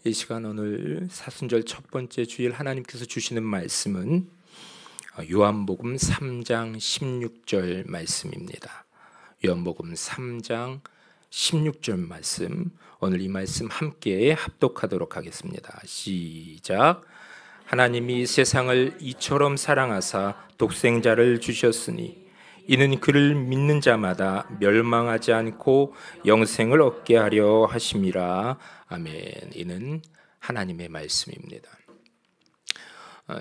이 시간 오늘 사순절 첫 번째 주일 하나님께서 주시는 말씀은 요한복음 3장 16절 말씀입니다. 요한복음 3장 16절 말씀, 오늘 이 말씀 함께 합독하도록 하겠습니다. 시작. 하나님이 세상을 이처럼 사랑하사 독생자를 주셨으니 이는 그를 믿는 자마다 멸망하지 않고 영생을 얻게 하려 하심이라. 아멘. 이는 하나님의 말씀입니다.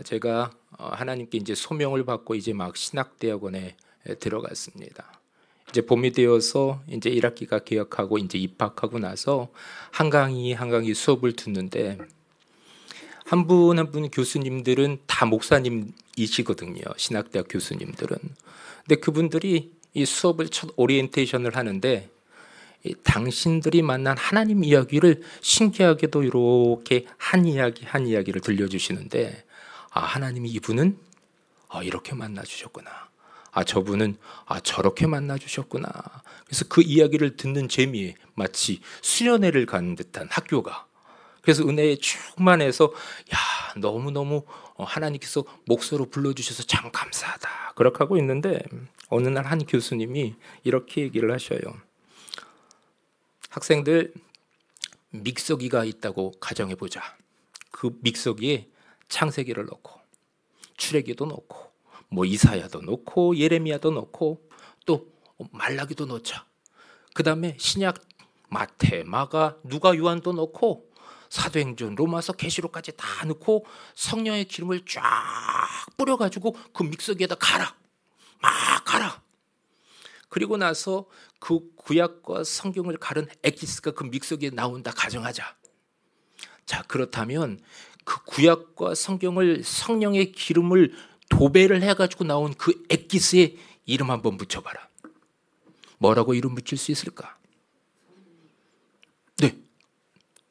제가 하나님께 이제 소명을 받고 이제 막 신학대학원에 들어갔습니다. 이제 봄이 되어서 이제 1학기가 개학하고 이제 입학하고 나서 한 강의 수업을 듣는데 한 분 한 분 교수님들은 다 목사님이시거든요. 신학대학 교수님들은. 근데 그분들이 이 수업을 첫 오리엔테이션을 하는데 당신들이 만난 하나님 이야기를 신기하게도 이렇게 한 이야기를 들려주시는데, 하나님이 이분은 이렇게 만나주셨구나, 저분은 저렇게 만나주셨구나. 그래서 그 이야기를 듣는 재미에 마치 수련회를 간 듯한 학교가, 그래서 은혜에 충만해서 너무너무 하나님께서 목소로 불러주셔서 참 감사하다 그렇게 하고 있는데, 어느 날 한 교수님이 이렇게 얘기를 하셔요. 학생들, 믹서기가 있다고 가정해보자. 그 믹서기에 창세기를 넣고 출애기도 넣고 이사야도 넣고 예레미야도 넣고 또 말라기도 넣자. 그 다음에 신약 마태, 마가, 누가, 요한도 넣고 사도행전, 로마서, 계시록까지 다 넣고 성령의 기름을 쫙 뿌려가지고 그 믹서기에다 갈아. 막 갈아. 그리고 나서 그 구약과 성경을 갈은 엑기스가 그 믹서기에 나온다 가정하자. 자, 그렇다면 그 구약과 성경을 성령의 기름을 도배를 해가지고 나온 그 엑기스의 이름 한번 붙여봐라. 뭐라고 이름 붙일 수 있을까? 네,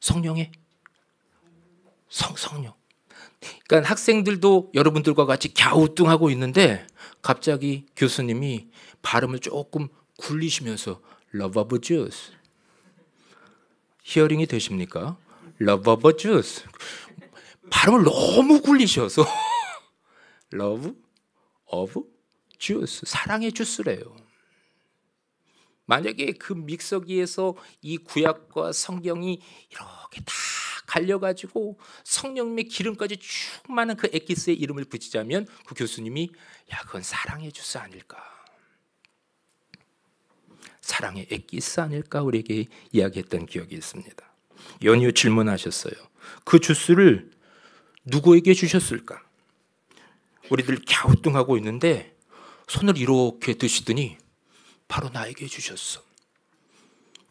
성령의 성령. 그러니까 학생들도 여러분들과 같이 갸우뚱하고 있는데 갑자기 교수님이 발음을 조금 굴리시면서 Love of Jews. 히어링이 되십니까? Love of Jews. 발음을 너무 굴리셔서 Love of Jews. 사랑의 주스래요. 만약에 그 믹서기에서 이 구약과 성경이 이렇게 다 갈려가지고 성령님의 기름까지 충만한 그 엑기스의 이름을 붙이자면 그 교수님이 그건 사랑의 주스 아닐까, 사랑의 엑기스 아닐까 우리에게 이야기했던 기억이 있습니다. 연이어 질문하셨어요. 그 주스를 누구에게 주셨을까? 우리들 갸우뚱하고 있는데 손을 이렇게 드시더니 바로 나에게 주셨어.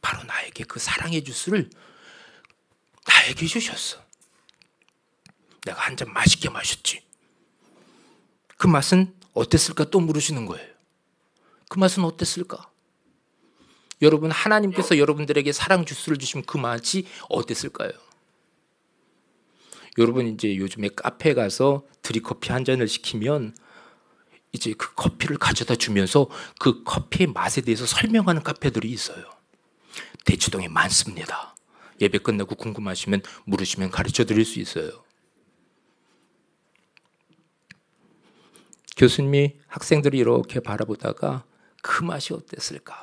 바로 나에게 그 사랑의 주스를 나에게 주셨어. 내가 한 잔 맛있게 마셨지. 그 맛은 어땠을까 또 물으시는 거예요. 그 맛은 어땠을까? 여러분, 하나님께서 여러분들에게 사랑 주스를 주시면 그 맛이 어땠을까요? 여러분, 이제 요즘에 카페에 가서 드립커피 한 잔을 시키면 이제 그 커피를 가져다 주면서 그 커피의 맛에 대해서 설명하는 카페들이 있어요. 대치동에 많습니다. 예배 끝나고 궁금하시면 물으시면 가르쳐 드릴 수 있어요. 교수님이 학생들이 이렇게 바라보다가 그 맛이 어땠을까?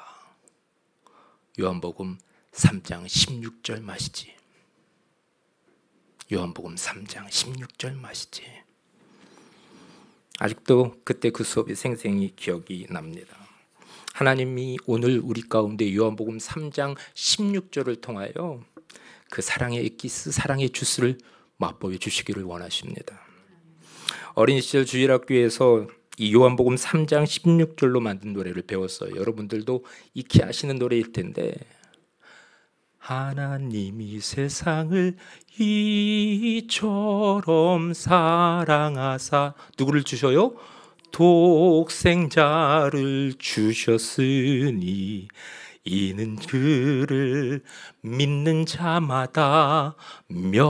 요한복음 3장 16절 맛이지. 요한복음 3장 16절 맛이지. 아직도 그때 그 수업이 생생히 기억이 납니다. 하나님이 오늘 우리 가운데 요한복음 3장 16절을 통하여 그 사랑의 엑기스, 사랑의 주스를 맛보여 주시기를 원하십니다. 어린 시절 주일학교에서 이 요한복음 3장 16절로 만든 노래를 배웠어요. 여러분들도 익히 아시는 노래일 텐데, 하나님이 세상을 이처럼 사랑하사, 누구를 주셔요? 독생자를 주셨으니 이는 그를 믿는 자마다 멸망하지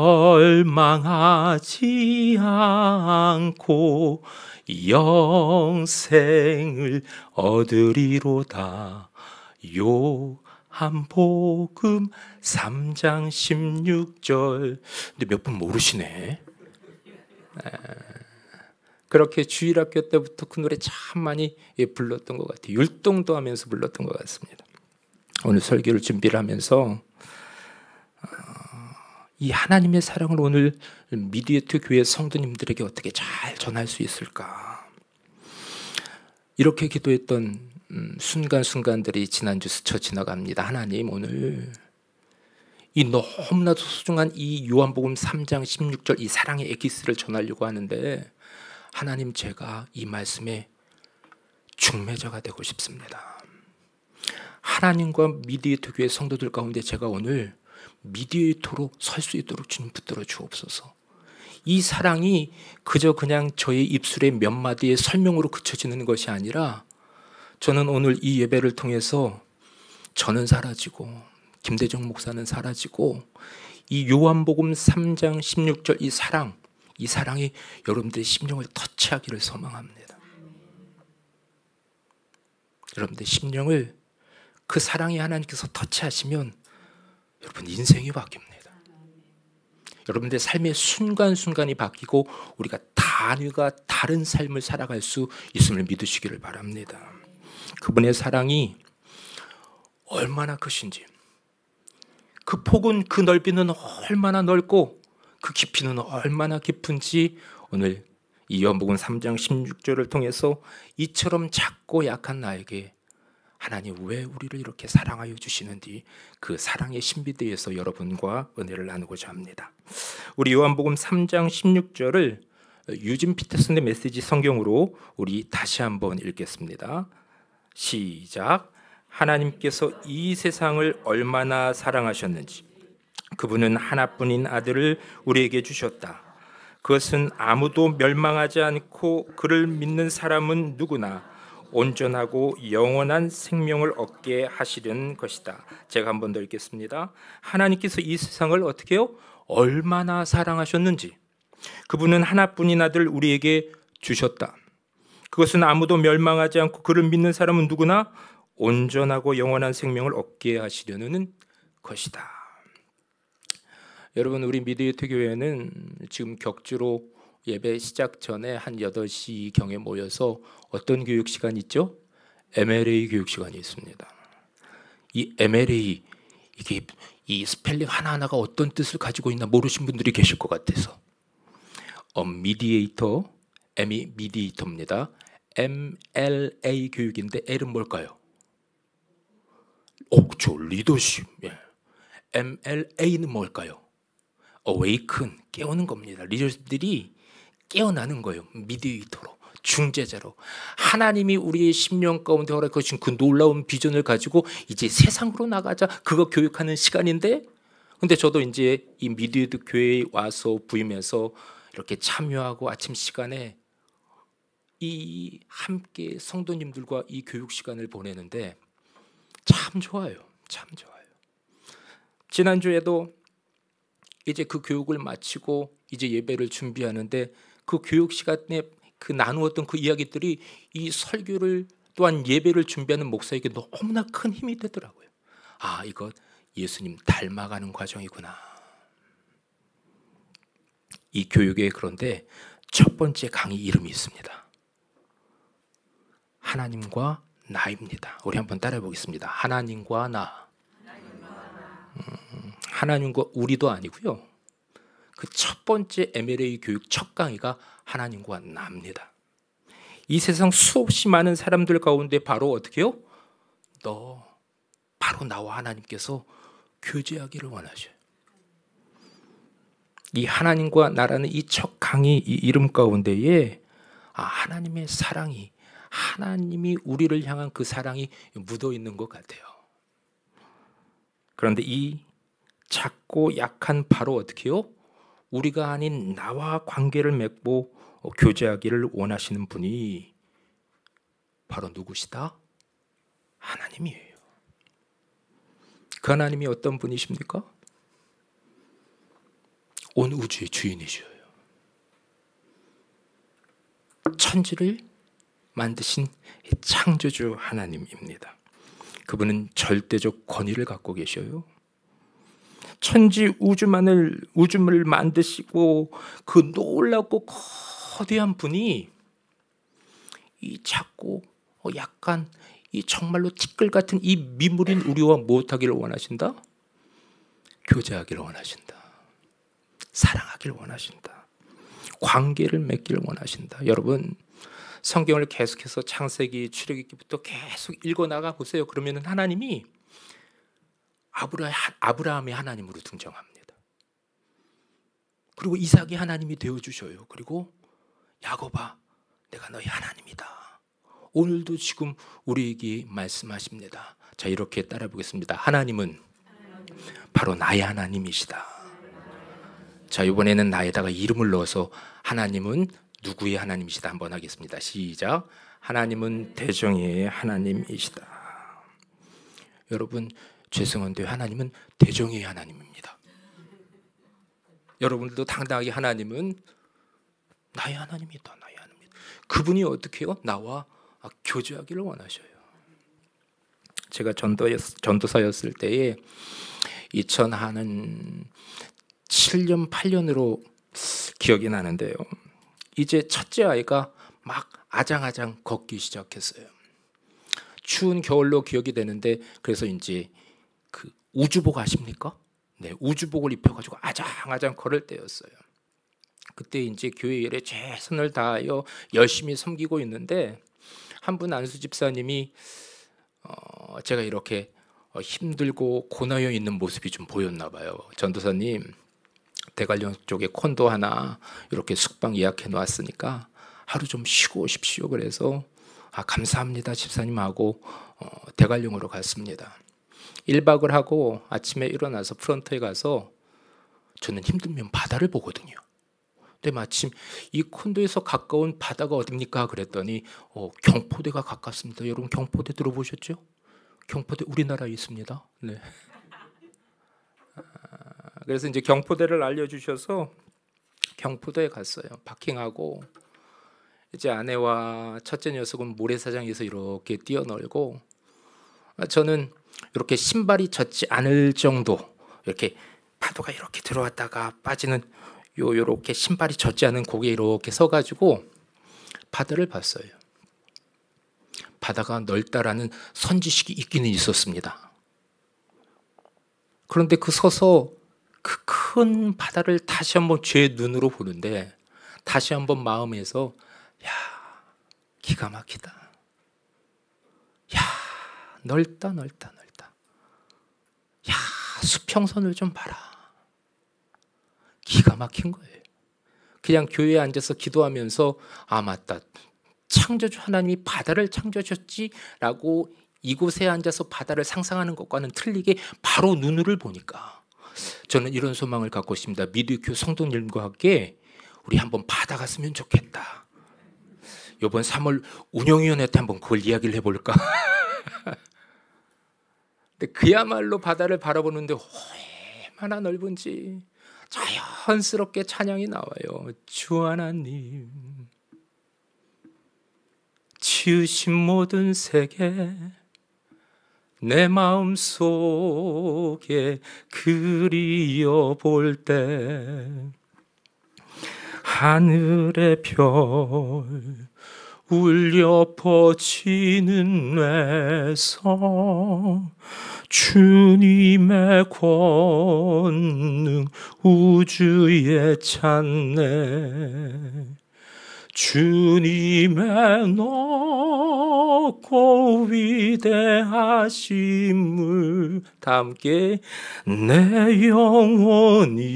않고 영생을 얻으리로다. 요한복음 3장 16절. 근데 몇 분 모르시네. 그렇게 주일학교 때부터 그 노래 참 많이 불렀던 것 같아요. 율동도 하면서 불렀던 것 같습니다. 오늘 설교를 준비를 하면서 이 하나님의 사랑을 오늘 미디어트 교회 성도님들에게 어떻게 잘 전할 수 있을까? 이렇게 기도했던 순간순간들이 지난주 스쳐 지나갑니다. 하나님, 오늘 이 너무나도 소중한 이 요한복음 3장 16절 이 사랑의 에기스를 전하려고 하는데, 하나님, 제가 이 말씀에 중매자가 되고 싶습니다. 하나님과 미디에이터 교회 성도들 가운데 제가 오늘 미디에이터로 설 수 있도록 주님 붙들어 주옵소서. 이 사랑이 그저 그냥 저의 입술의 몇 마디의 설명으로 그쳐지는 것이 아니라, 저는 오늘 이 예배를 통해서 저는 사라지고 김대중 목사는 사라지고 이 요한복음 3장 16절 이 사랑이 여러분들의 심령을 터치하기를 소망합니다. 여러분들의 심령을 그 사랑이 하나님께서 터치하시면 여러분 인생이 바뀝니다. 여러분들의 삶의 순간순간이 바뀌고 우리가 단위가 다른 삶을 살아갈 수 있음을 믿으시기를 바랍니다. 그분의 사랑이 얼마나 크신지, 그 폭은, 그 넓이는 얼마나 넓고 그 깊이는 얼마나 깊은지 오늘 이 요한복음 3장 16절을 통해서 이처럼 작고 약한 나에게 하나님 왜 우리를 이렇게 사랑하여 주시는지 그 사랑의 신비대에서 여러분과 은혜를 나누고자 합니다. 우리 요한복음 3장 16절을 유진 피터슨의 메시지 성경으로 우리 다시 한번 읽겠습니다. 시작. 하나님께서 이 세상을 얼마나 사랑하셨는지 그분은 하나뿐인 아들을 우리에게 주셨다. 그것은 아무도 멸망하지 않고 그를 믿는 사람은 누구나 온전하고 영원한 생명을 얻게 하시려는 것이다. 제가 한 번 더 읽겠습니다. 하나님께서 이 세상을 어떻게 해요? 얼마나 사랑하셨는지 그분은 하나뿐인 아들을 우리에게 주셨다. 그것은 아무도 멸망하지 않고 그를 믿는 사람은 누구나 온전하고 영원한 생명을 얻게 하시려는 것이다. 여러분, 우리 미디어트 교회는 지금 격주로 예배 시작 전에 한 8시경에 모여서 어떤 교육 시간이 있죠? MLA 교육 시간이 있습니다. 이 MLA, 이게 이 스펠링 하나하나가 어떤 뜻을 가지고 있나 모르신 분들이 계실 것 같아서. 미디에이터, M이 미디에이터입니다. MLA 교육인데 L은 뭘까요? 그렇죠. 리더십. 예. MLA는 뭘까요? Awaken, 깨우는 겁니다. 리더들이 깨어나는 거예요. 미디에이터로, 중재자로. 하나님이 우리의 심령 가운데 허락하신 그 놀라운 비전을 가지고 이제 세상으로 나가자, 그거 교육하는 시간인데, 근데 저도 이제 이 미디에이터 교회에 와서 부임해서 이렇게 참여하고 아침 시간에 이 함께 성도님들과 이 교육 시간을 보내는데 참 좋아요. 참 좋아요. 지난주에도 이제 그 교육을 마치고 이제 예배를 준비하는데 그 교육 시간에 그 나누었던 그 이야기들이 이 설교를 또한 예배를 준비하는 목사에게 너무나 큰 힘이 되더라고요. 아, 이거 예수님 닮아가는 과정이구나. 이 교육에 그런데 첫 번째 강의 이름이 있습니다. 하나님과 나입니다. 우리 한번 따라해 보겠습니다. 하나님과 나. 하나님과 우리도 아니고요. 그 첫 번째 MLA 교육 첫 강의가 하나님과 나입니다. 이 세상 수없이 많은 사람들 가운데 바로 어떻게 해요? 바로 나와 하나님께서 교제하기를 원하셔요. 이 하나님과 나라는 이 첫 강의 이 이름 가운데에 하나님의 사랑이, 하나님이 우리를 향한 그 사랑이 묻어 있는 것 같아요. 그런데 이 작고 약한 바로 어떻게 해요? 우리가 아닌 나와 관계를 맺고 교제하기를 원하시는 분이 바로 누구시다? 하나님이에요. 그 하나님이 어떤 분이십니까? 온 우주의 주인이셔요. 천지를 만드신 창조주 하나님입니다. 그분은 절대적 권위를 갖고 계셔요. 천지 우주를 만드시고 그 놀랍고 거대한 분이 이 작고 약간 이 정말로 티끌 같은 이 미물인 우리와 무엇하기를 원하신다? 교제하기를 원하신다. 사랑하기를 원하신다. 관계를 맺기를 원하신다. 여러분, 성경을 계속해서 창세기, 출애굽기부터 계속 읽어나가 보세요. 그러면 하나님이 아브라함의 하나님으로 등장합니다. 그리고 이삭이 하나님이 되어주셔요. 그리고 야곱아, 내가 너희 하나님이다. 오늘도 지금 우리에게 말씀하십니다. 자, 이렇게 따라 보겠습니다. 하나님은 바로 나의 하나님이시다. 자, 이번에는 나에다가 이름을 넣어서 하나님은 누구의 하나님이시다 한번 하겠습니다. 시작. 하나님은 대정의 하나님이시다. 여러분, 죄송한데 하나님은 대정의 하나님입니다. 여러분들도 당당하게 하나님은 나의 하나님이다. 나의 하나님이다. 그분이 어떻게 해요? 나와 교제하기를 원하셔요. 제가 전도사였을 때에 2007년 8년으로 기억이 나는데요. 이제 첫째 아이가 막 아장아장 걷기 시작했어요. 추운 겨울로 기억이 되는데, 그래서 이제 그 우주복 아십니까? 네, 우주복을 입혀가지고 아장아장 걸을 때였어요. 그때 이제 교회 일에 최선을 다하여 열심히 섬기고 있는데, 한 분 안수 집사님이 제가 이렇게 힘들고 고나여 있는 모습이 좀 보였나 봐요. 전도사님, 대관령 쪽에 콘도 하나 이렇게 숙방 예약해 놨으니까 하루 좀 쉬고 오십시오. 그래서 감사합니다 집사님하고 대관령으로 갔습니다. 1박을 하고 아침에 일어나서 프런트에 가서, 저는 힘들면 바다를 보거든요. 근데 마침 이 콘도에서 가까운 바다가 어딥니까? 그랬더니 경포대가 가깝습니다. 여러분, 경포대 들어보셨죠? 경포대 우리나라에 있습니다. 네. 그래서 이제 경포대를 알려주셔서 경포대에 갔어요. 파킹하고 이제 아내와 첫째 녀석은 모래사장에서 이렇게 뛰어놀고, 저는 이렇게 신발이 젖지 않을 정도, 이렇게 파도가 이렇게 들어왔다가 빠지는 요렇게 신발이 젖지 않은 고개 이렇게 서가지고 바다를 봤어요. 바다가 넓다라는 선지식이 있기는 있었습니다. 그런데 그 서서 그 큰 바다를 다시 한번 제 눈으로 보는데, 다시 한번 마음에서 야, 기가 막히다. 야, 넓다. 야, 수평선을 좀 봐라. 기가 막힌 거예요. 그냥 교회에 앉아서 기도하면서 맞다, 창조주 하나님이 바다를 창조하셨지라고 이곳에 앉아서 바다를 상상하는 것과는 틀리게 바로 눈을 보니까 저는 이런 소망을 갖고 있습니다. 미드교 성도님과 함께 우리 한번 바다 갔으면 좋겠다. 이번 3월 운영위원회한테 한번 그걸 이야기를 해볼까? 근데 그야말로 바다를 바라보는데 얼마나 넓은지 자연스럽게 찬양이 나와요. 주 하나님 지으신 모든 세계 내 마음속에 그리어 볼 때 하늘의 별 울려 퍼지는 뇌성 주님의 권능 우주에 찬네 주님의 높고 위대하심을 다 함께 내 영혼이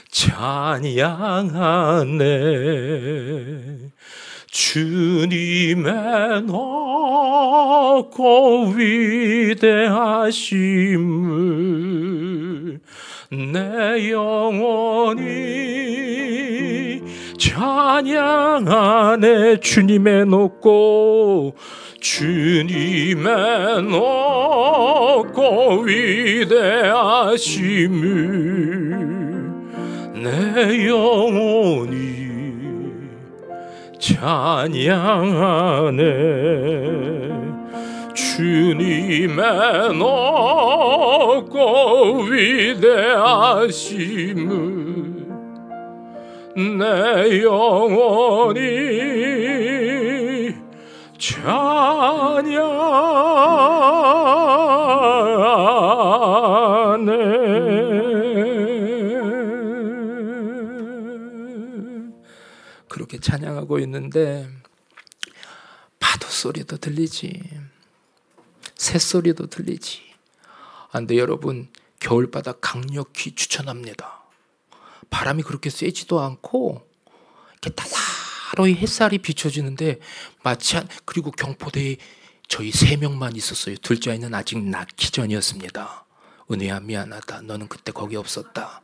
찬양하네 주님의 높고 위대하심을 내 영혼이 찬양하네 주님의 높고 주님의 높고 위대하심을 내 영혼이 찬양하네 주님의 높고 위대하심을 내 영혼이 찬양하네. 그렇게 찬양하고 있는데 파도 소리도 들리지, 새소리도 들리지. 근데 여러분, 겨울바다 강력히 추천합니다. 바람이 그렇게 세지도 않고 이렇게 따사로이 햇살이 비춰지는데 그리고 경포대에 저희 3명만 있었어요. 둘째 아이는 아직 낳기 전이었습니다. 은혜야, 미안하다. 너는 그때 거기 없었다.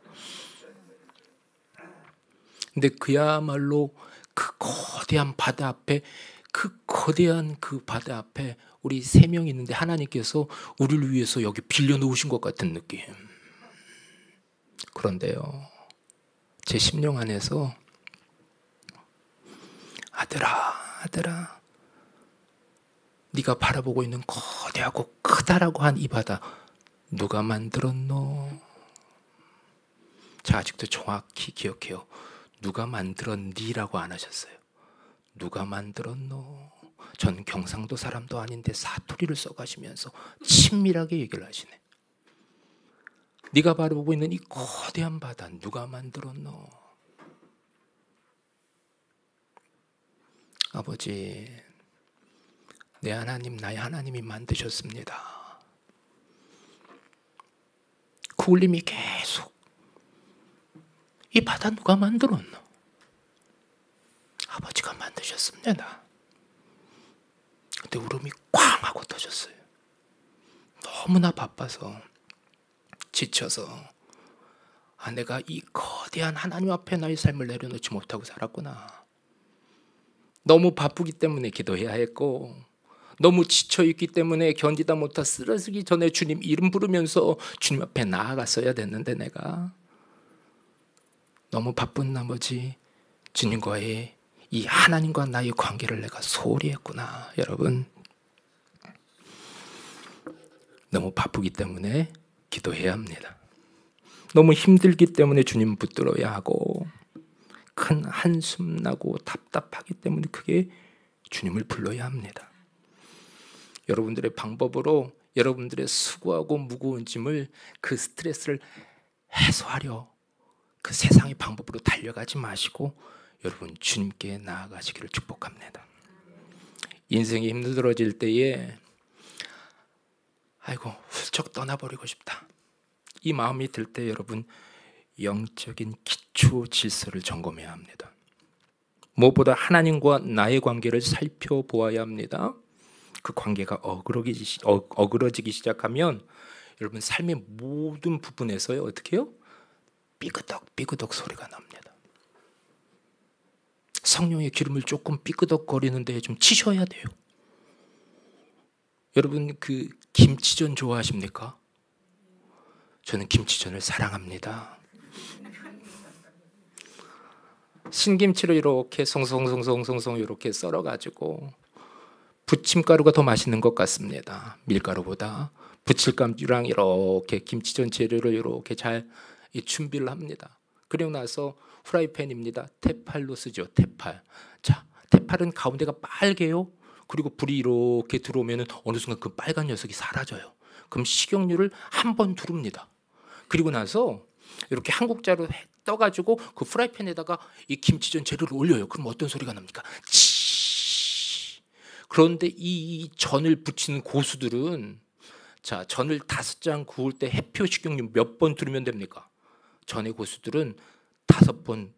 근데 그야말로 그 거대한 바다 앞에 우리 3명 있는데 하나님께서 우리를 위해서 여기 빌려놓으신 것 같은 느낌. 그런데요, 제 심령 안에서 아들아, 네가 바라보고 있는 거대하고 크다라고 한 이 바다 누가 만들었노? 제가 아직도 정확히 기억해요. 누가 만들었니라고 안 하셨어요. 누가 만들었노? 전 경상도 사람도 아닌데 사투리를 써가시면서 친밀하게 얘기를 하시네. 네가 바라보고 있는 이 거대한 바다 누가 만들었노? 아버지, 내 하나님, 나의 하나님이 만드셨습니다. 그 울림이 계속, 이 바다 누가 만들었노? 아버지가 만드셨습니다. 근데 울음이 꽝 하고 터졌어요. 너무나 바빠서, 지쳐서, 내가 이 거대한 하나님 앞에 나의 삶을 내려놓지 못하고 살았구나. 너무 바쁘기 때문에 기도해야 했고, 너무 지쳐있기 때문에 견디다 못하 쓰러지기 전에 주님 이름 부르면서 주님 앞에 나아갔어야 됐는데 내가 너무 바쁜 나머지 주님과의 이 하나님과 나의 관계를 내가 소홀히 했구나. 여러분, 너무 바쁘기 때문에 기도해야 합니다. 너무 힘들기 때문에 주님 붙들어야 하고, 큰 한숨 나고 답답하기 때문에 크게 주님을 불러야 합니다. 여러분들의 방법으로 여러분들의 수고하고 무거운 짐을, 그 스트레스를 해소하려 그 세상의 방법으로 달려가지 마시고 여러분 주님께 나아가시기를 축복합니다. 인생이 힘들어질 때에 아이고 훌쩍 떠나버리고 싶다, 이 마음이 들 때 여러분 영적인 기초 질서를 점검해야 합니다. 무엇보다 하나님과 나의 관계를 살펴보아야 합니다. 그 관계가 어그러지기 시작하면 여러분 삶의 모든 부분에서요 어떻게 해요? 삐그덕 소리가 납니다. 성령의 기름을 조금 삐그덕거리는 데에 좀 치셔야 돼요. 여러분 그 김치전 좋아하십니까? 저는 김치전을 사랑합니다. 신김치를 이렇게 송송송송송송 이렇게 썰어가지고 부침가루가 더 맛있는 것 같습니다. 밀가루보다. 부침가루랑 이렇게 김치전 재료를 이렇게 잘 준비를 합니다. 그리고 나서 후라이팬입니다. 테팔로 쓰죠. 테팔. 자, 테팔은 가운데가 빨개요. 그리고 불이 이렇게 들어오면 어느 순간 그 빨간 녀석이 사라져요. 그럼 식용유를 한 번 두릅니다. 그리고 나서 이렇게 한 국자로 떠가지고 그 프라이팬에다가 이 김치전 재료를 올려요. 그럼 어떤 소리가 납니까? 치. 그런데 이 전을 부치는 고수들은, 자, 전을 5장 구울 때 해표 식용유 몇 번 두르면 됩니까? 전의 고수들은 5번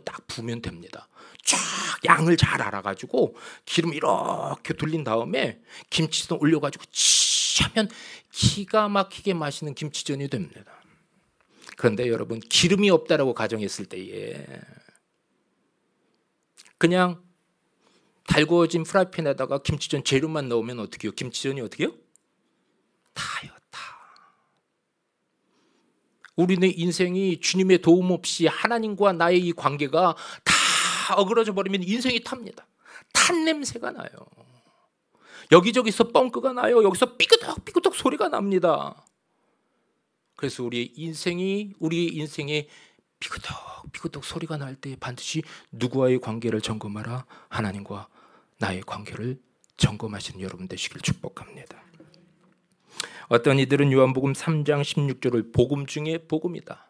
딱 부으면 됩니다. 쫙 양을 잘 알아가지고 기름 이렇게 돌린 다음에 김치전 올려가지고 치 하면 기가 막히게 맛있는 김치전이 됩니다. 그런데 여러분 기름이 없다라고 가정했을 때에 그냥 달구어진 프라이팬에다가 김치전 재료만 넣으면 어떻게 해요? 김치전이 어떻게 해요? 타요, 타. 우리네 인생이 주님의 도움 없이 하나님과 나의 이 관계가 다 어그러져 버리면 인생이 탑니다. 탄 냄새가 나요. 여기저기서 뻥크가 나요. 여기서 삐그덕 소리가 납니다. 그래서 우리의 인생에 삐그덕 소리가 날 때 반드시 누구와의 관계를 점검하라? 하나님과 나의 관계를 점검하시는 여러분 되시길 축복합니다. 어떤 이들은 요한복음 3장 16절을 복음 중에 복음이다.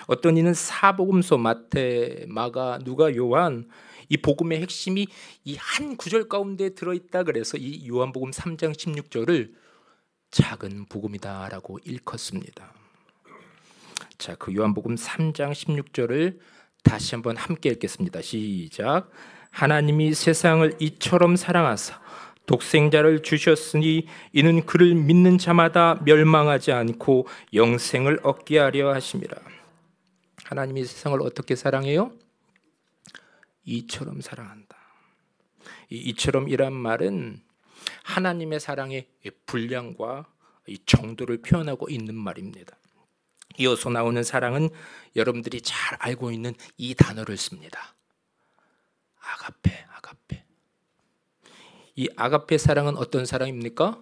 어떤 이는 사복음서 마태, 마가, 누가, 요한 이 복음의 핵심이 이 한 구절 가운데 들어있다 그래서 이 요한복음 3장 16절을 작은 복음이다라고 일컫습니다. 자, 그 요한복음 3장 16절을 다시 한번 함께 읽겠습니다. 시작. 하나님이 세상을 이처럼 사랑하사 독생자를 주셨으니 이는 그를 믿는 자마다 멸망하지 않고 영생을 얻게 하려 하심이라. 하나님이 세상을 어떻게 사랑해요? 이처럼 사랑한다. 이처럼이란 말은 하나님의 사랑의 분량과 정도를 표현하고 있는 말입니다. 이어서 나오는 사랑은 여러분들이 잘 알고 있는 이 단어를 씁니다. 아가페. 이 아가페 사랑은 어떤 사랑입니까?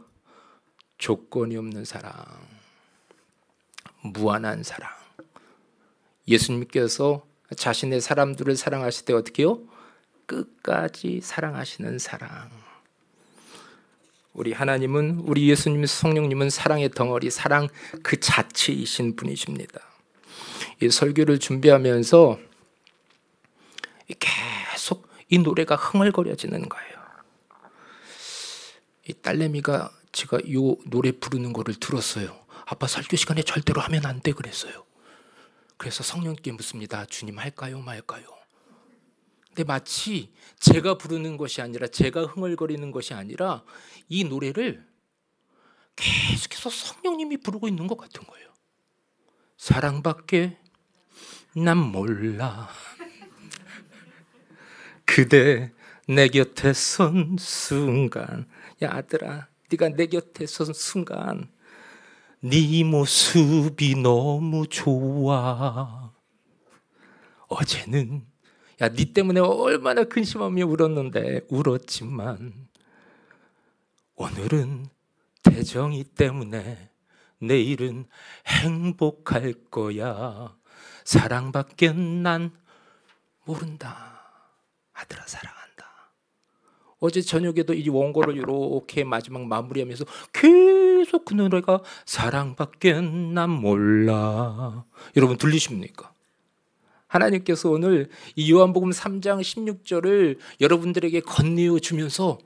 조건이 없는 사랑, 무한한 사랑. 예수님께서 자신의 사람들을 사랑하실 때 어떻게 해요? 끝까지 사랑하시는 사랑. 우리 하나님은, 우리 예수님, 성령님은 사랑의 덩어리, 사랑 그 자체이신 분이십니다. 이 설교를 준비하면서 계속 이 노래가 흥얼거려지는 거예요. 이 딸내미가 제가 이 노래 부르는 거를 들었어요. 아빠 설교 시간에 절대로 하면 안 돼 그랬어요. 그래서 성령께 묻습니다. 주님 할까요 말까요? 근데 마치 제가 부르는 것이 아니라, 제가 흥얼거리는 것이 아니라 이 노래를 계속해서 성령님이 부르고 있는 것 같은 거예요. 사랑밖에 난 몰라. 그대 내 곁에 선 순간, 야 아들아, 네가 내 곁에 선 순간 네 모습이 너무 좋아. 어제는 야, 네 때문에 얼마나 근심하며 울었지만 오늘은 태정이 때문에 내일은 행복할 거야. 사랑밖에 난 모른다. 아들아 사랑한다. 어제 저녁에도 이 원고를 이렇게 마지막 마무리하면서 계속 그 노래가 사랑밖에 난 몰라. 여러분 들리십니까? 하나님께서 오늘 이 요한복음 3장 16절을 여러분들에게 건네어 주면서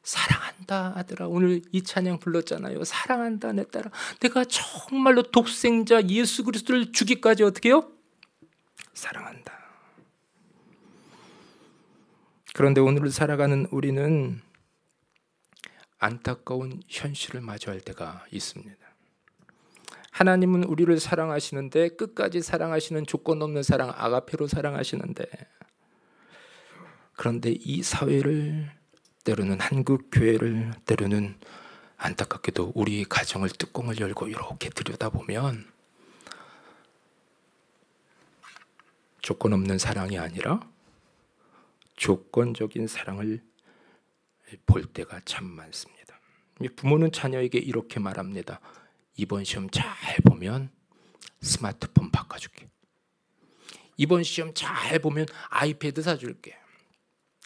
사랑한다 아들아. 오늘 이 찬양 불렀잖아요. 사랑한다 내 딸아. 내가 정말로 독생자 예수 그리스도를 주기까지 어떻게 해요? 사랑한다. 그런데 오늘을 살아가는 우리는 안타까운 현실을 마주할 때가 있습니다. 하나님은 우리를 사랑하시는데, 끝까지 사랑하시는 조건 없는 사랑, 아가페로 사랑하시는데, 그런데 이 사회를, 때로는 한국 교회를, 때로는 안타깝게도 우리 가정을 뚜껑을 열고 이렇게 들여다보면 조건 없는 사랑이 아니라 조건적인 사랑을 볼 때가 참 많습니다. 부모는 자녀에게 이렇게 말합니다. 이번 시험 잘 보면 스마트폰 바꿔줄게. 이번 시험 잘 보면 아이패드 사줄게.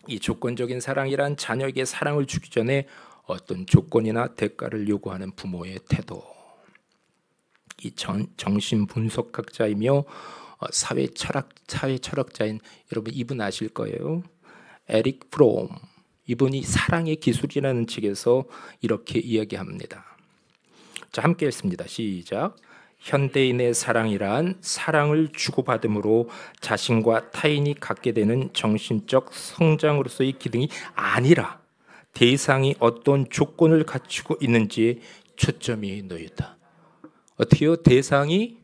이 조건적인 사랑이란 자녀에게 사랑을 주기 전에 어떤 조건이나 대가를 요구하는 부모의 태도. 이 정신분석학자이며 사회 철학자인 여러분 이분 아실 거예요. 에릭 프롬. 이분이 사랑의 기술이라는 책에서 이렇게 이야기합니다. 자, 함께 읽습니다. 시작. 현대인의 사랑이란 사랑을 주고받음으로 자신과 타인이 갖게 되는 정신적 성장으로서의 기능이 아니라 대상이 어떤 조건을 갖추고 있는지에 초점이 놓였다. 어떻게요? 대상이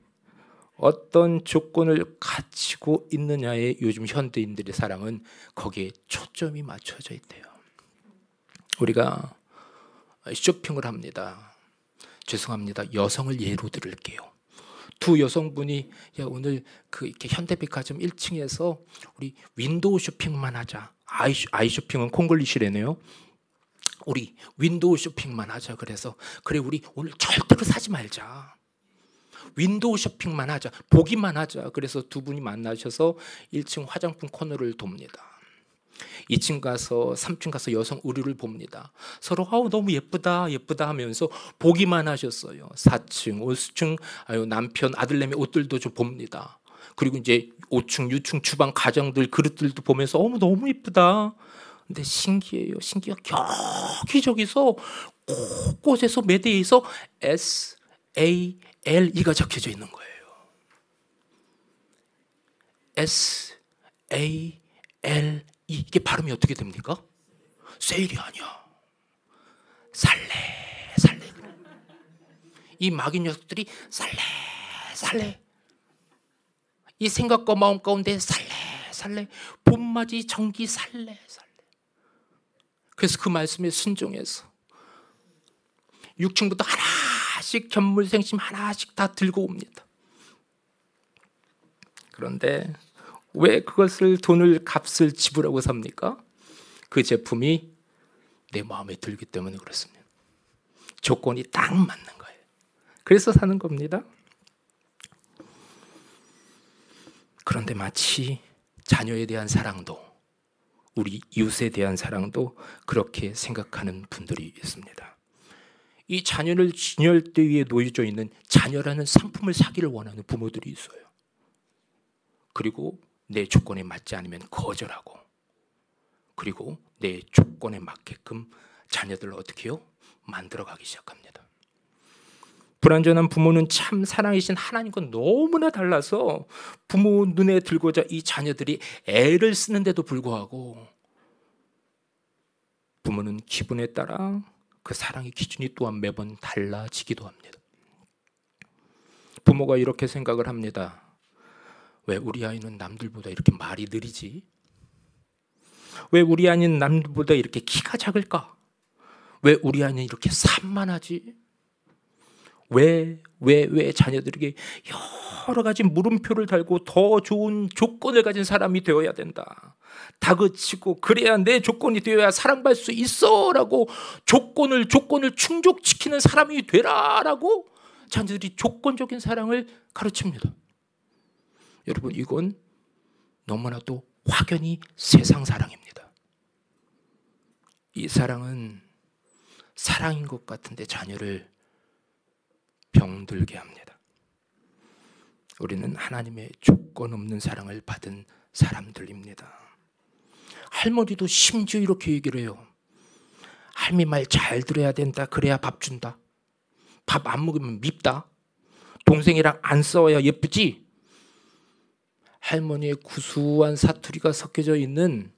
어떤 조건을 갖추고 있느냐에 요즘 현대인들의 사랑은 거기에 초점이 맞춰져 있대요. 우리가 쇼핑을 합니다. 죄송합니다. 여성을 예로 들을게요. 두 여성분이 야 오늘 이렇게 현대백화점 1층에서 우리 윈도우 쇼핑만 하자. 아이 쇼핑은 콩글리시래네요. 우리 윈도우 쇼핑만 하자. 그래서 그래 우리 오늘 절대로 사지 말자. 윈도우 쇼핑만 하자. 보기만 하자. 그래서 두 분이 만나셔서 1층 화장품 코너를 돕니다. 2층 가서 3층 가서 여성 의류를 봅니다. 서로 너무 예쁘다 예쁘다 하면서 보기만 하셨어요. 4층 5층 남편 아들내미 옷들도 좀 봅니다. 그리고 이제 5층 6층 주방 가정들 그릇들도 보면서 너무 예쁘다. 근데 신기해요. 여기저기서 곳곳에서 매대에서 SALE가 적혀져 있는 거예요. SALE 이게 발음이 어떻게 됩니까? 세일이 아니야. 살래. 이 마귀 녀석들이 살래. 이 생각과 마음 가운데 살래. 봄맞이 정기 살래. 그래서 그 말씀에 순종해서 6층부터 하나씩 견물생심 하나씩 다 들고 옵니다. 그런데 왜 그것을 값을 지불하고 삽니까? 그 제품이 내 마음에 들기 때문에 그렇습니다. 조건이 딱 맞는 거예요. 그래서 사는 겁니다. 그런데 마치 자녀에 대한 사랑도 우리 이웃에 대한 사랑도 그렇게 생각하는 분들이 있습니다. 이 자녀를 진열대 위에 놓여져 있는 자녀라는 상품을 사기를 원하는 부모들이 있어요. 그리고 내 조건에 맞지 않으면 거절하고, 그리고 내 조건에 맞게끔 자녀들을 어떻게 해요? 만들어가기 시작합니다. 불완전한 부모는 참 사랑이신 하나님과 너무나 달라서 부모 눈에 들고자 이 자녀들이 애를 쓰는데도 불구하고 부모는 기분에 따라 그 사랑의 기준이 또한 매번 달라지기도 합니다. 부모가 이렇게 생각을 합니다. 왜 우리 아이는 남들보다 이렇게 말이 느리지? 왜 우리 아이는 남들보다 이렇게 키가 작을까? 왜 우리 아이는 이렇게 산만하지? 왜 자녀들에게 여러 가지 물음표를 달고 더 좋은 조건을 가진 사람이 되어야 된다. 다그치고 그래야 내 조건이 되어야 사랑받을 수 있어 라고 조건을 충족시키는 사람이 되라라고 자녀들이 조건적인 사랑을 가르칩니다. 여러분, 이건 너무나도 확연히 세상 사랑입니다. 이 사랑은 사랑인 것 같은데 자녀를 병들게 합니다. 우리는 하나님의 조건 없는 사랑을 받은 사람들입니다. 할머니도 심지어 이렇게 얘기를 해요. 할미 말 잘 들어야 된다. 그래야 밥 준다. 밥 안 먹으면 밉다. 동생이랑 안 싸워야 예쁘지? 할머니의 구수한 사투리가 섞여져 있는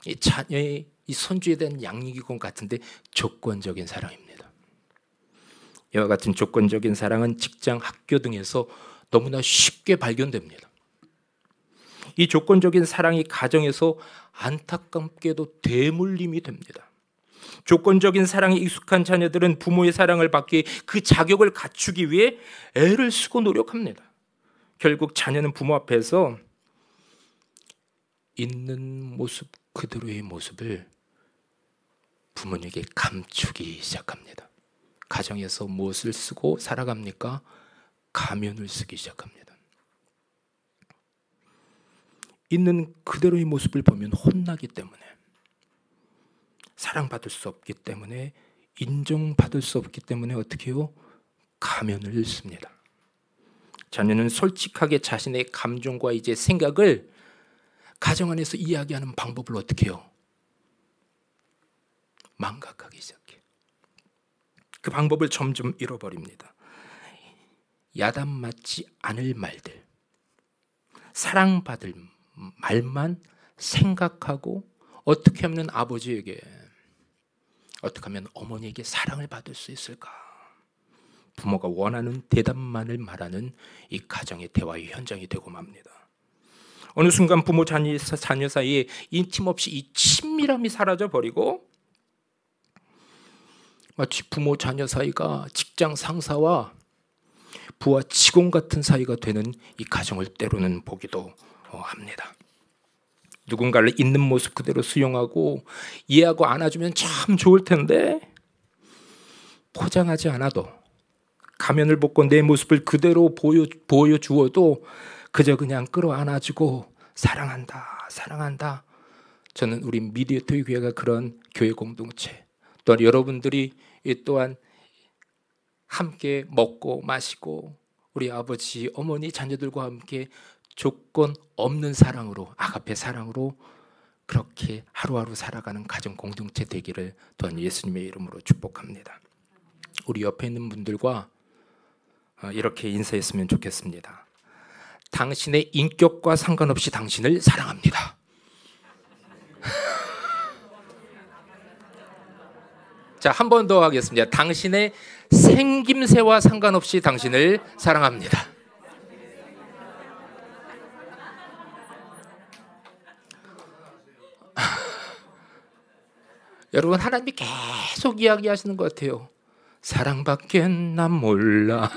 이 자녀의 이 손주에 대한 양육이건 같은데 조건적인 사랑입니다. 이와 같은 조건적인 사랑은 직장, 학교 등에서 너무나 쉽게 발견됩니다. 이 조건적인 사랑이 가정에서 안타깝게도 대물림이 됩니다. 조건적인 사랑에 익숙한 자녀들은 부모의 사랑을 받기 위해 그 자격을 갖추기 위해 애를 쓰고 노력합니다. 결국 자녀는 부모 앞에서 있는 모습 그대로의 모습을 부모님에게 감추기 시작합니다. 가정에서 무엇을 쓰고 살아갑니까? 가면을 쓰기 시작합니다. 있는 그대로의 모습을 보면 혼나기 때문에, 사랑받을 수 없기 때문에, 인정받을 수 없기 때문에 어떻게 해요? 가면을 씁니다. 자녀는 솔직하게 자신의 감정과 이제 생각을 가정 안에서 이야기하는 방법을 어떻게 해요? 망각하기 시작해요. 그 방법을 점점 잃어버립니다. 야단 맞지 않을 말들, 사랑받을 말만 생각하고 어떻게 하면 아버지에게, 어떻게 하면 어머니에게 사랑을 받을 수 있을까? 부모가 원하는 대답만을 말하는 이 가정의 대화의 현장이 되고 맙니다. 어느 순간 부모 자녀 사이에 인팀없이 이 친밀함이 사라져버리고 마치 부모 자녀 사이가 직장 상사와 부하 직원 같은 사이가 되는 이 가정을 때로는 보기도 합니다. 누군가를 있는 모습 그대로 수용하고 이해하고 안아주면 참 좋을 텐데 포장하지 않아도 가면을 벗고 내 모습을 그대로 보여주어도 그저 그냥 끌어안아주고 사랑한다, 사랑한다. 저는 우리 미디어토이 교회가 그런 교회 공동체, 또한 여러분들이 또한 함께 먹고 마시고 우리 아버지, 어머니, 자녀들과 함께 조건 없는 사랑으로, 아가페 사랑으로 그렇게 하루하루 살아가는 가정 공동체 되기를 또한 예수님의 이름으로 축복합니다. 우리 옆에 있는 분들과 이렇게 인사했으면 좋겠습니다. 당신의 인격과 상관없이 당신을 사랑합니다. 자, 한 번 더 하겠습니다. 당신의 생김새와 상관없이 당신을 사랑합니다. 여러분, 하나님이 계속 이야기하시는 것 같아요. 사랑밖에 난 몰라.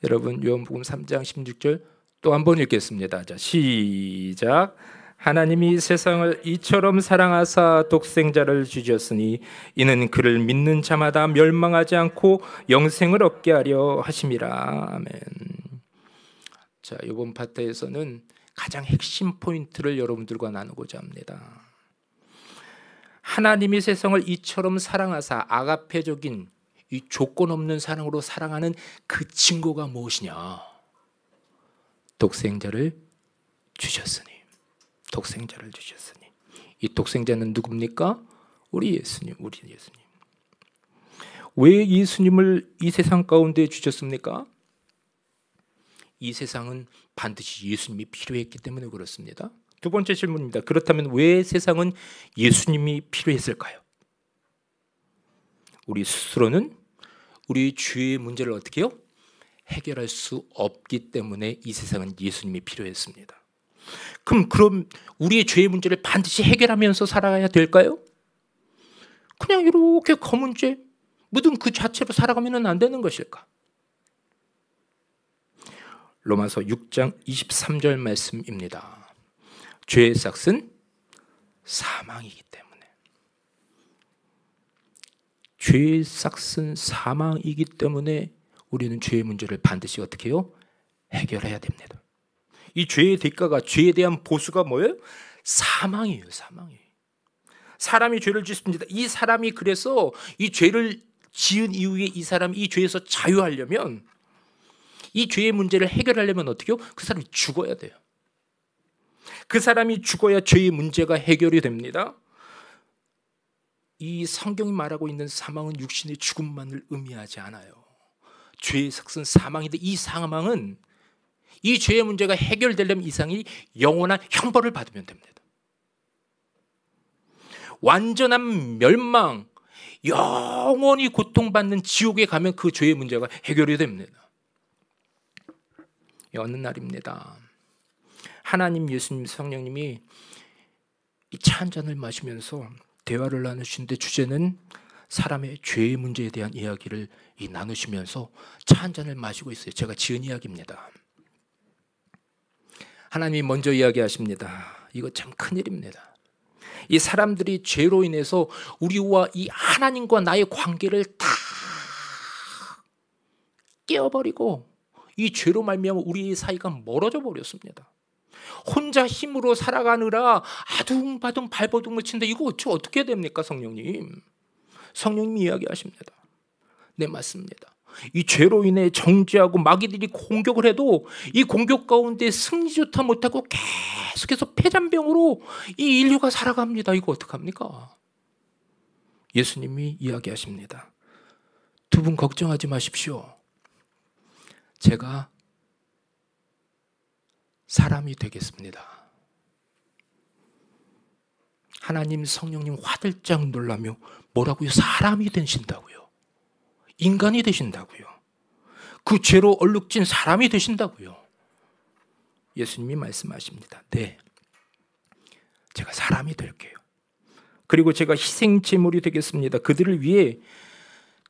여러분, 요한복음 3장 16절 또 한 번 읽겠습니다. 자, 시작. 하나님이 세상을 이처럼 사랑하사 독생자를 주셨으니 이는 그를 믿는 자마다 멸망하지 않고 영생을 얻게 하려 하심이라. 아멘. 자, 이번 파트에서는 가장 핵심 포인트를 여러분들과 나누고자 합니다. 하나님이 세상을 이처럼 사랑하사 아가페적인 이 조건 없는 사랑으로 사랑하는 그 증거가 무엇이냐? 독생자를 주셨으니. 독생자를 주셨으니. 이 독생자는 누굽니까? 우리 예수님, 우리 예수님. 왜 예수님을 이 세상 가운데 주셨습니까? 이 세상은 반드시 예수님이 필요했기 때문에 그렇습니다. 두 번째 질문입니다. 그렇다면 왜 세상은 예수님이 필요했을까요? 우리 스스로는 우리 죄의 문제를 어떻게 해요? 해결할 수 없기 때문에 이 세상은 예수님이 필요했습니다. 그럼 우리의 죄의 문제를 반드시 해결하면서 살아가야 될까요? 그냥 이렇게 검은 죄 묻은 그 자체로 살아가면 안 되는 것일까? 로마서 6장 23절 말씀입니다. 죄의 삭은 사망이기 때문에. 죄의 삭은 사망이기 때문에 우리는 죄의 문제를 반드시 어떻게 해요? 해결해야 됩니다. 이 죄의 대가가, 죄에 대한 보수가 뭐예요? 사망이에요. 사망이에요. 사람이 죄를 짓습니다. 이 사람이 그래서 이 죄를 지은 이후에 이 사람이 이 죄에서 자유하려면, 이 죄의 문제를 해결하려면 어떻게 해요? 그 사람이 죽어야 돼요. 그 사람이 죽어야 죄의 문제가 해결이 됩니다. 이 성경이 말하고 있는 사망은 육신의 죽음만을 의미하지 않아요. 죄의 삭은 사망인데 이 사망은 이 죄의 문제가 해결되려면 이상이 영원한 형벌을 받으면 됩니다. 완전한 멸망, 영원히 고통받는 지옥에 가면 그 죄의 문제가 해결이 됩니다. 어느 날입니다. 하나님, 예수님, 성령님이 이 차 한 잔을 마시면서 대화를 나누시는데 주제는 사람의 죄의 문제에 대한 이야기를 나누시면서 차 한 잔을 마시고 있어요. 제가 지은 이야기입니다. 하나님이 먼저 이야기하십니다. 이거 참 큰일입니다. 이 사람들이 죄로 인해서 우리와 이 하나님과 나의 관계를 다 깨어버리고 이 죄로 말미암아 우리의 사이가 멀어져 버렸습니다. 혼자 힘으로 살아가느라 아둥바둥 발버둥을 치는데 이거 어떻게 됩니까? 성령님. 성령님이 이야기하십니다. 네, 맞습니다. 이 죄로 인해 정죄하고 마귀들이 공격을 해도 이 공격 가운데 승리조차 못하고 계속해서 폐잔병으로 이 인류가 살아갑니다. 이거 어떡합니까? 예수님이 이야기하십니다. 두 분 걱정하지 마십시오. 제가 사람이 되겠습니다. 하나님, 성령님 화들짝 놀라며 뭐라고요? 사람이 되신다고요. 인간이 되신다고요. 그 죄로 얼룩진 사람이 되신다고요. 예수님이 말씀하십니다. 네, 제가 사람이 될게요. 그리고 제가 희생제물이 되겠습니다. 그들을 위해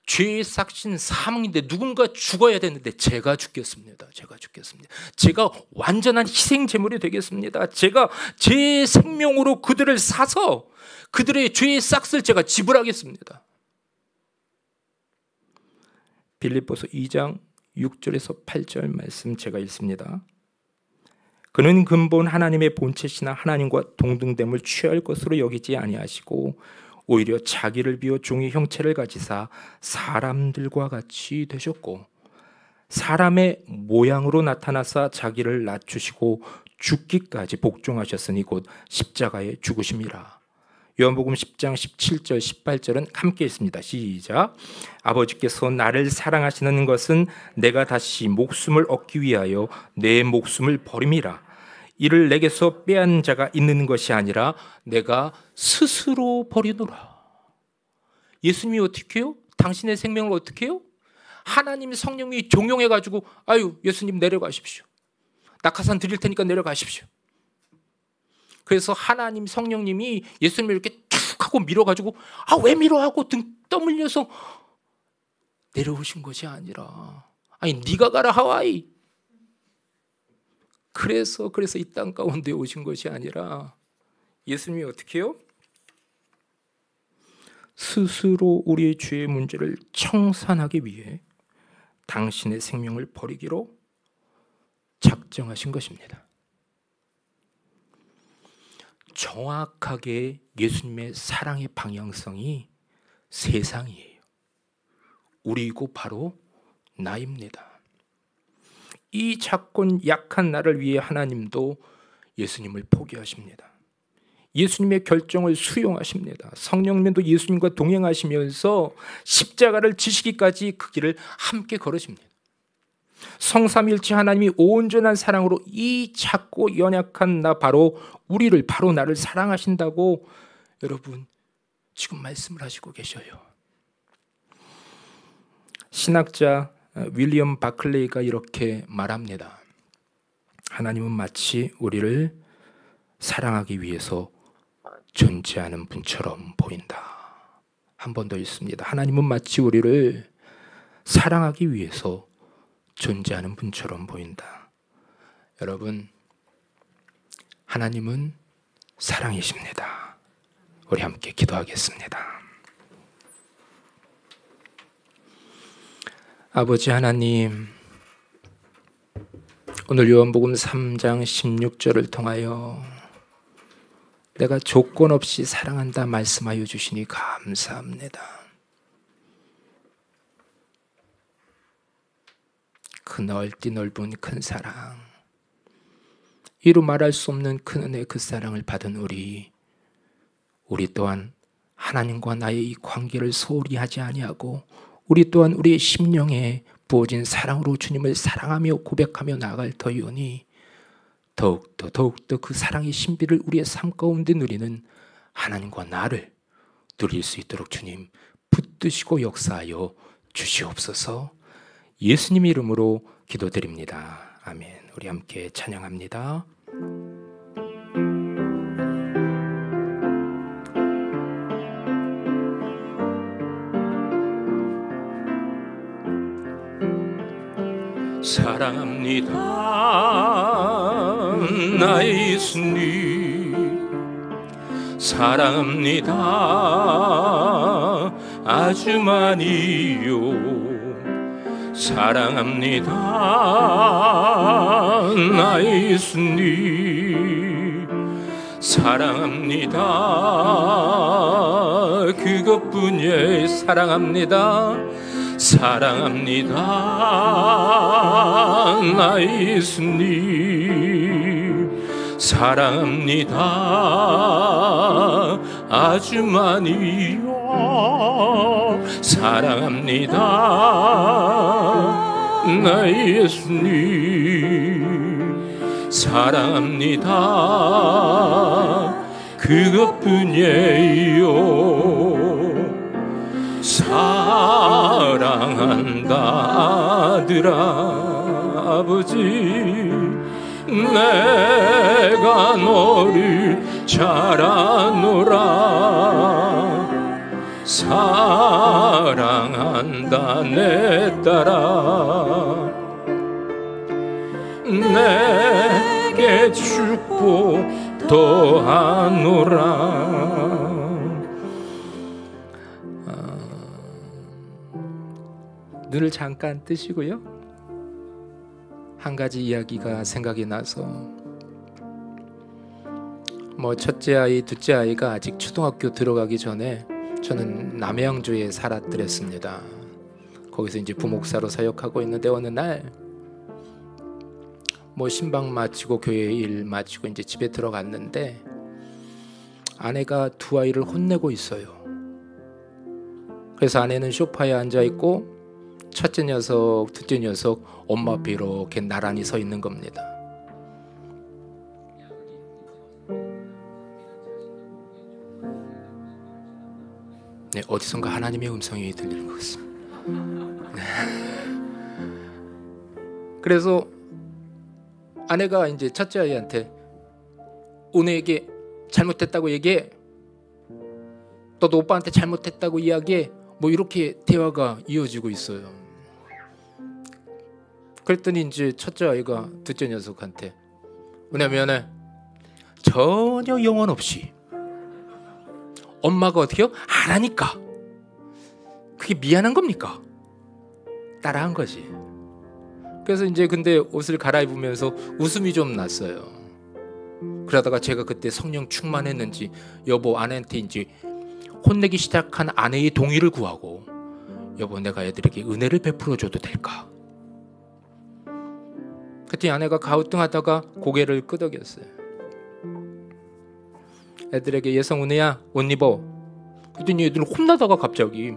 죄의 삭신 사망인데 누군가 죽어야 되는데 제가 죽겠습니다. 제가 완전한 희생 제물이 되겠습니다. 제가 제 생명으로 그들을 사서 그들의 죄의 싹을 제가 지불하겠습니다. 빌립보서 2장 6절에서 8절 말씀 제가 읽습니다. 그는 근본 하나님의 본체시나 하나님과 동등됨을 취할 것으로 여기지 아니하시고 오히려 자기를 비워 종의 형체를 가지사 사람들과 같이 되셨고 사람의 모양으로 나타나사 자기를 낮추시고 죽기까지 복종하셨으니 곧 십자가에 죽으심이라. 요한복음 10장 17절 18절은 함께 읽습니다. 시작. 아버지께서 나를 사랑하시는 것은 내가 다시 목숨을 얻기 위하여 내 목숨을 버림이라. 이를 내게서 빼앗는 자가 있는 것이 아니라 내가 스스로 버리노라. 예수님이 어떻게 해요? 당신의 생명을 어떻게 해요? 하나님 성령이 종용해가지고 아유 예수님 내려가십시오. 낙하산 드릴 테니까 내려가십시오. 그래서 하나님 성령님이 예수님을 이렇게 툭 하고 밀어가지고 아 왜 밀어 하고 등 떠밀려서 내려오신 것이 아니라 아니 네가 가라 하와이. 그래서 이 땅 가운데 오신 것이 아니라 예수님이 어떻게 해요? 스스로 우리의 죄의 문제를 청산하기 위해 당신의 생명을 버리기로 작정하신 것입니다. 정확하게 예수님의 사랑의 방향성이 세상이에요. 우리고 바로 나입니다. 이 작고 약한 나를 위해 하나님도 예수님을 포기하십니다. 예수님의 결정을 수용하십니다. 성령님도 예수님과 동행하시면서 십자가를 지시기까지 그 길을 함께 걸으십니다. 성삼일체 하나님이 온전한 사랑으로 이 작고 연약한 나 바로 우리를 바로 나를 사랑하신다고 여러분 지금 말씀을 하시고 계셔요. 신학자 윌리엄 바클레이가 이렇게 말합니다. 하나님은 마치 우리를 사랑하기 위해서 존재하는 분처럼 보인다. 한 번 더 읽습니다. 하나님은 마치 우리를 사랑하기 위해서 존재하는 분처럼 보인다. 여러분, 하나님은 사랑이십니다. 우리 함께 기도하겠습니다. 아버지 하나님, 오늘 요한복음 3장 16절을 통하여 내가 조건 없이 사랑한다 말씀하여 주시니 감사합니다. 그 넓디 넓은 큰 사랑, 이루 말할 수 없는 큰 은혜, 그 사랑을 받은 우리 또한 하나님과 나의 이 관계를 소홀히 하지 아니하고 우리 또한 우리의 심령에 부어진 사랑으로 주님을 사랑하며 고백하며 나아갈 터이오니 더욱더 그 사랑의 신비를 우리의 삶 가운데 누리는 하나님과 나를 누릴 수 있도록 주님 붙드시고 역사하여 주시옵소서. 예수님의 이름으로 기도드립니다. 아멘. 우리 함께 찬양합니다. 사랑합니다 나의 예수님, 사랑합니다 아주 많이요. 사랑합니다 나의 예수님, 사랑합니다 그것뿐이에요. 사랑합니다, 사랑합니다 나의 예수님, 사랑합니다 아주 많이요. 사랑합니다 나의 예수님, 사랑합니다 그것뿐이에요. 사랑한다 아들아 아버지, 내가 너를 잘 아노라. 사랑한다 내 딸아 내게 축복 더하노라. 눈을 잠깐 뜨시고요. 한 가지 이야기가 생각이 나서 첫째 아이, 둘째 아이가 아직 초등학교 들어가기 전에 저는 남양주에 살았더랬습니다. 거기서 이제 부목사로 사역하고 있는데 어느 날 신방 마치고 교회 일 마치고 이제 집에 들어갔는데 아내가 두 아이를 혼내고 있어요. 그래서 아내는 소파에 앉아 있고 첫째 녀석, 둘째 녀석 엄마 앞에 이렇게 나란히 서 있는 겁니다. 네, 어디선가 하나님의 음성이 들리는 것 같습니다. 네. 그래서 아내가 이제 첫째 아이한테 오늘에게 잘못했다고 얘기해. 너도 오빠한테 잘못했다고 이야기해. 이렇게 대화가 이어지고 있어요. 그랬더니 이제 첫째 아이가 둘째 녀석한테 미안해. 전혀 영혼 없이 엄마가 어떻게요? 안 하니까 그게 미안한 겁니까? 따라한 거지. 그래서 이제 근데 옷을 갈아입으면서 웃음이 좀 났어요. 그러다가 제가 그때 성령 충만했는지 여보 아내한테 이제 혼내기 시작한 아내의 동의를 구하고 여보 내가 애들에게 은혜를 베풀어 줘도 될까? 그때 아내가 가우뚱하다가 고개를 끄덕였어요. 애들에게 예성 은혜야 옷 입어. 그랬더니 애들은 혼나다가 갑자기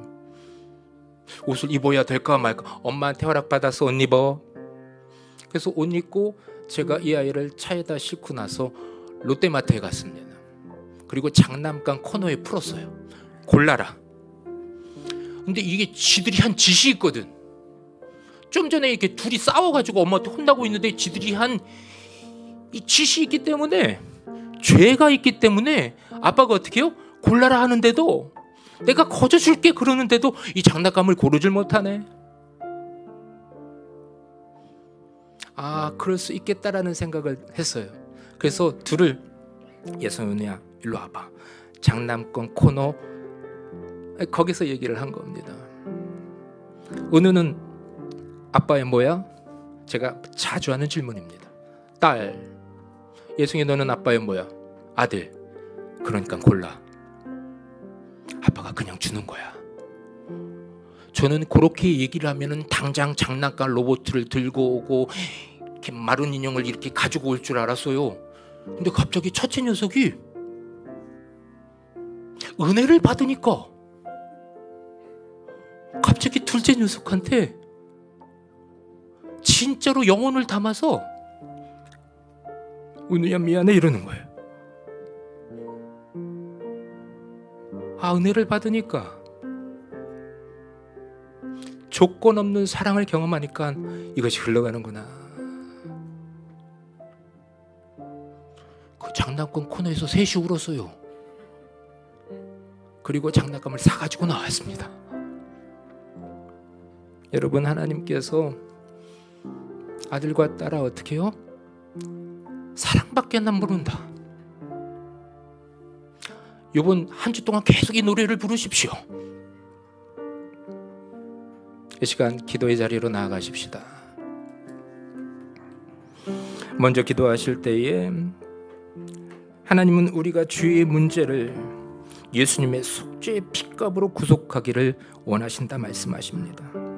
옷을 입어야 될까 말까 엄마한테 허락받아서 옷 입어. 그래서 옷 입고 제가 이 아이를 차에다 싣고 나서 롯데마트에 갔습니다. 그리고 장난감 코너에 풀었어요. 골라라. 근데 이게 지들이 한 짓이 있거든. 좀 전에 이렇게 둘이 싸워가지고 엄마한테 혼나고 있는데 지들이 한 이 짓이 있기 때문에 죄가 있기 때문에 아빠가 어떻게 해요? 골라라 하는데도 내가 거저 줄게 그러는데도 이 장난감을 고르질 못하네. 그럴 수 있겠다라는 생각을 했어요. 그래서 둘을 예성윤이야 일로 와봐. 장난감 코너 거기서 얘기를 한 겁니다. 은우는 아빠의 뭐야? 제가 자주 하는 질문입니다. 딸. 예승이 너는 아빠의 뭐야? 아들. 그러니까 골라. 아빠가 그냥 주는 거야. 저는 그렇게 얘기를 하면은 당장 장난감 로봇을 들고 오고 이렇게 마른 인형을 이렇게 가지고 올 줄 알았어요. 근데 갑자기 첫째 녀석이 은혜를 받으니까 갑자기 둘째 녀석한테 진짜로 영혼을 담아서 은우야 미안해 이러는 거예요. 은혜를 받으니까 조건 없는 사랑을 경험하니까 이것이 흘러가는구나. 그 장난감 코너에서 셋이 울었어요. 그리고 장난감을 사가지고 나왔습니다. 여러분, 하나님께서 아들과 딸아 어떻게 해요? 사랑밖에는 모른다. 이번 한 주 동안 계속 이 노래를 부르십시오. 이 시간 기도의 자리로 나아가십시다. 먼저 기도하실 때에 하나님은 우리가 죄의 문제를 예수님의 속죄의 피값으로 구속하기를 원하신다 말씀하십니다.